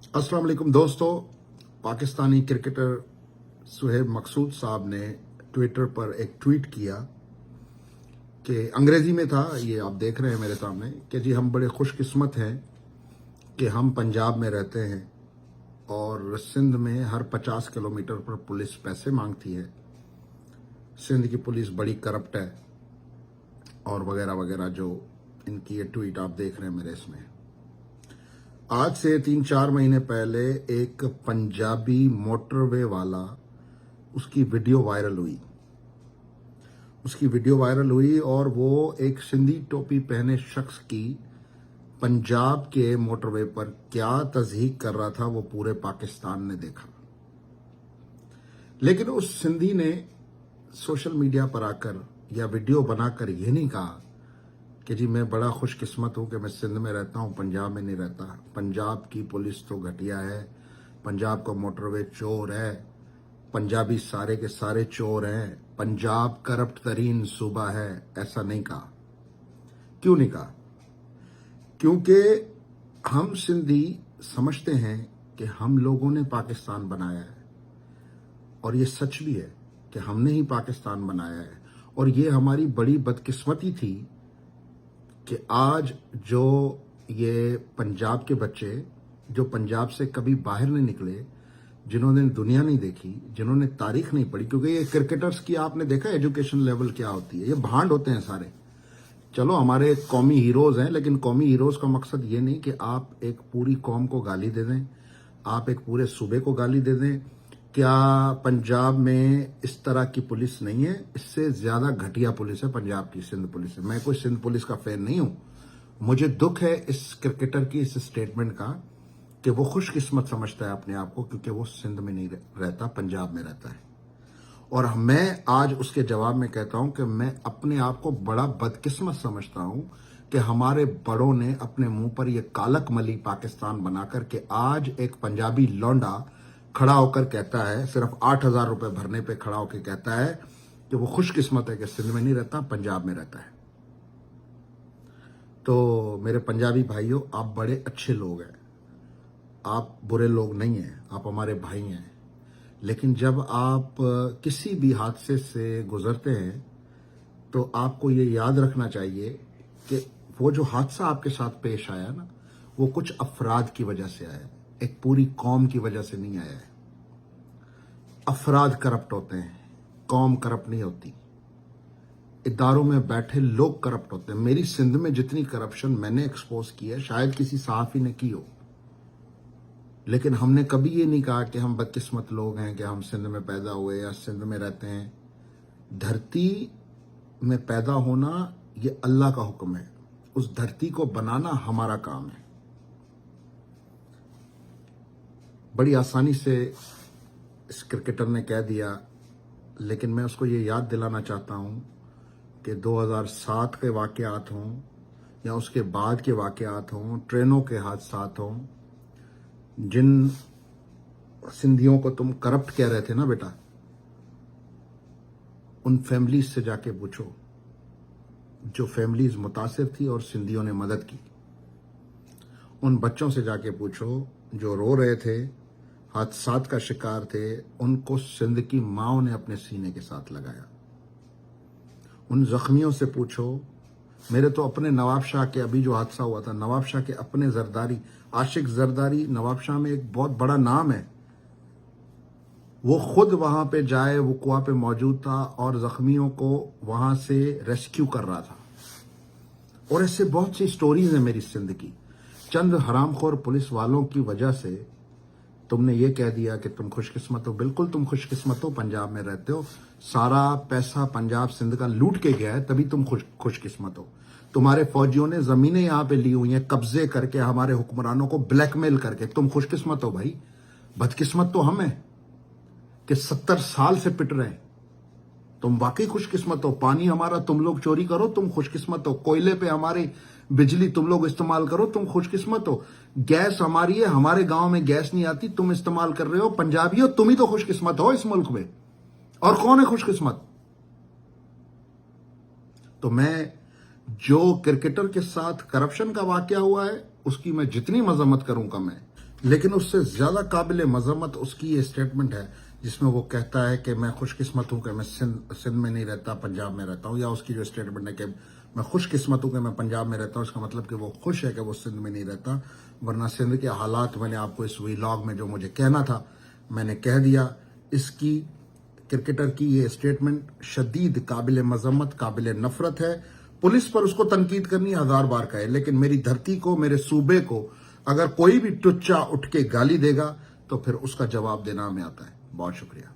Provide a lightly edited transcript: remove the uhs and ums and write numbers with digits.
अस्सलाम वालेकुम दोस्तों। पाकिस्तानी क्रिकेटर सुहेब मकसूद साहब ने ट्विटर पर एक ट्वीट किया कि अंग्रेजी में था, ये आप देख रहे हैं मेरे सामने, कि जी हम बड़े खुशकिस्मत हैं कि हम पंजाब में रहते हैं और सिंध में हर 50 किलोमीटर पर पुलिस पैसे मांगती है। सिंध की पुलिस बड़ी करप्ट है और वगैरह वगैरह। जो इनकी ये ट्वीट आप देख रहे हैं मेरे इसमें, आज से 3-4 महीने पहले एक पंजाबी मोटरवे वाला, उसकी वीडियो वायरल हुई और वो एक सिंधी टोपी पहने शख्स की पंजाब के मोटरवे पर क्या तज़हीक कर रहा था वो पूरे पाकिस्तान ने देखा। लेकिन उस सिंधी ने सोशल मीडिया पर आकर या वीडियो बनाकर ये नहीं कहा कि जी मैं बड़ा खुशकिस्मत हूं कि मैं सिंध में रहता हूं, पंजाब में नहीं रहता। पंजाब की पुलिस तो घटिया है, पंजाब का मोटरवे चोर है, पंजाबी सारे के सारे चोर हैं, पंजाब करप्ट तरीन सूबा है। ऐसा नहीं कहा। क्यों नहीं कहा? क्योंकि हम सिंधी समझते हैं कि हम लोगों ने पाकिस्तान बनाया है, और ये सच भी है कि हमने ही पाकिस्तान बनाया है। और ये हमारी बड़ी बदकिस्मती थी कि आज जो ये पंजाब के बच्चे जो पंजाब से कभी बाहर नहीं निकले, जिन्होंने दुनिया नहीं देखी, जिन्होंने तारीख नहीं पढ़ी, क्योंकि ये क्रिकेटर्स की आपने देखा एजुकेशन लेवल क्या होती है, ये भांड होते हैं सारे। चलो हमारे कौमी हीरोज हैं, लेकिन कौमी हीरोज का मकसद ये नहीं कि आप एक पूरी कौम को गाली दे दें, आप एक पूरे सूबे को गाली दे दें। क्या पंजाब में इस तरह की पुलिस नहीं है? इससे ज्यादा घटिया पुलिस है पंजाब की, सिंध पुलिस है। मैं कोई सिंध पुलिस का फैन नहीं हूं। मुझे दुख है इस क्रिकेटर की इस स्टेटमेंट का कि वो खुशकिस्मत समझता है अपने आप को, क्योंकि वो सिंध में नहीं रहता, पंजाब में रहता है। और मैं आज उसके जवाब में कहता हूं कि मैं अपने आप को बड़ा बदकिस्मत समझता हूं कि हमारे बड़ों ने अपने मुंह पर यह कालक मली पाकिस्तान बनाकर के आज एक पंजाबी लौंडा खड़ा होकर कहता है, सिर्फ 8,000 रुपए भरने पे खड़ा होकर कहता है कि वो खुशकिस्मत है कि सिंध में नहीं रहता, पंजाब में रहता है। तो मेरे पंजाबी भाइयों, आप बड़े अच्छे लोग हैं, आप बुरे लोग नहीं हैं, आप हमारे भाई हैं। लेकिन जब आप किसी भी हादसे से गुजरते हैं तो आपको ये याद रखना चाहिए कि वो जो हादसा आपके साथ पेश आया ना, वो कुछ अफराद की वजह से आया, एक पूरी कौम की वजह से नहीं आया है। अफराद करप्ट होते हैं, कौम करप्ट नहीं होती। इदारों में बैठे लोग करप्ट होते हैं। मेरी सिंध में जितनी करप्शन मैंने एक्सपोज की है, शायद किसी सहाफी ने की हो, लेकिन हमने कभी ये नहीं कहा कि हम बदकिस्मत लोग हैं कि हम सिंध में पैदा हुए या सिंध में रहते हैं। धरती में पैदा होना ये अल्लाह का हुक्म है, उस धरती को बनाना हमारा काम है। बड़ी आसानी से इस क्रिकेटर ने कह दिया, लेकिन मैं उसको ये याद दिलाना चाहता हूं कि 2007 के वाकयात हों या उसके बाद के वाकयात हों, ट्रेनों के हादसात हों, जिन सिंधियों को तुम करप्ट कह रहे थे ना बेटा, उन फैमिलीज से जाके पूछो जो फैमिलीज मुतासिर थी और सिंधियों ने मदद की। उन बच्चों से जाके पूछो जो रो रहे थे, हादसात का शिकार थे, उनको सिंध की माओ ने अपने सीने के साथ लगाया। उन जख्मियों से पूछो। मेरे तो अपने नवाब शाह के अभी जो हादसा हुआ था, नवाब शाह के अपने जरदारी, आशिक जरदारी, नवाब शाह में एक बहुत बड़ा नाम है, वो खुद वहां पे जाए, वो कुआं पे मौजूद था और जख्मियों को वहां से रेस्क्यू कर रहा था। और ऐसे बहुत सी स्टोरीज हैं मेरी सिंध की। चंद हरामखोर पुलिस वालों की वजह से तुमने ये कह दिया कि तुम खुशकिस्मत हो। बिल्कुल तुम खुशकिस्मत हो, पंजाब में रहते हो। सारा पैसा पंजाब सिंध का लूट के गया है, तभी तुम खुशकिस्मत हो। तुम्हारे फौजियों ने जमीनें यहां पे ली हुई हैं कब्जे करके, हमारे हुक्मरानों को ब्लैकमेल करके। तुम खुशकिस्मत हो भाई। बदकिस्मत तो हम हैं कि 70 साल से पिट रहे हैं। तुम वाकई खुशकिस्मत हो। पानी हमारा तुम लोग चोरी करो, तुम खुशकिस्मत हो। कोयले पे हमारी बिजली तुम लोग इस्तेमाल करो, तुम खुशकिस्मत हो। गैस हमारी है, हमारे गांव में गैस नहीं आती, तुम इस्तेमाल कर रहे हो। पंजाबी हो, तुम ही तो खुशकिस्मत हो इस मुल्क में, और कौन है खुशकिस्मत? तो मैं जो क्रिकेटर के साथ करप्शन का वाकया हुआ है, उसकी मैं जितनी मजम्मत करूं कम है, لیکن اس سے زیادہ قابل مذمت اس کی یہ اسٹیٹمنٹ ہے جس میں وہ کہتا ہے کہ میں خوش قسمت ہوں کہ میں سندھ میں نہیں رہتا، پنجاب میں رہتا ہوں، یا اس کی جو اسٹیٹمنٹ ہے کہ میں خوش قسمت ہوں کہ میں پنجاب میں رہتا ہوں، اس کا مطلب کہ وہ خوش ہے کہ وہ سندھ میں نہیں رہتا، ورنہ سندھ کے حالات میں نے آپ کو اس ویلاگ میں جو مجھے کہنا تھا میں نے کہہ دیا۔ اس کی کرکٹر کی یہ اسٹیٹمنٹ شدید قابل مذمت، قابل نفرت ہے۔ پولیس پر اس کو تنقید کرنی 1000 بار کہے، لیکن میری دھرتی کو، میرے صوبے کو اگر کوئی بھی ٹچا اٹھ کے گالی دے گا تو پھر اس کا جواب دینا ہمیں آتا ہے۔ بہت شکریہ۔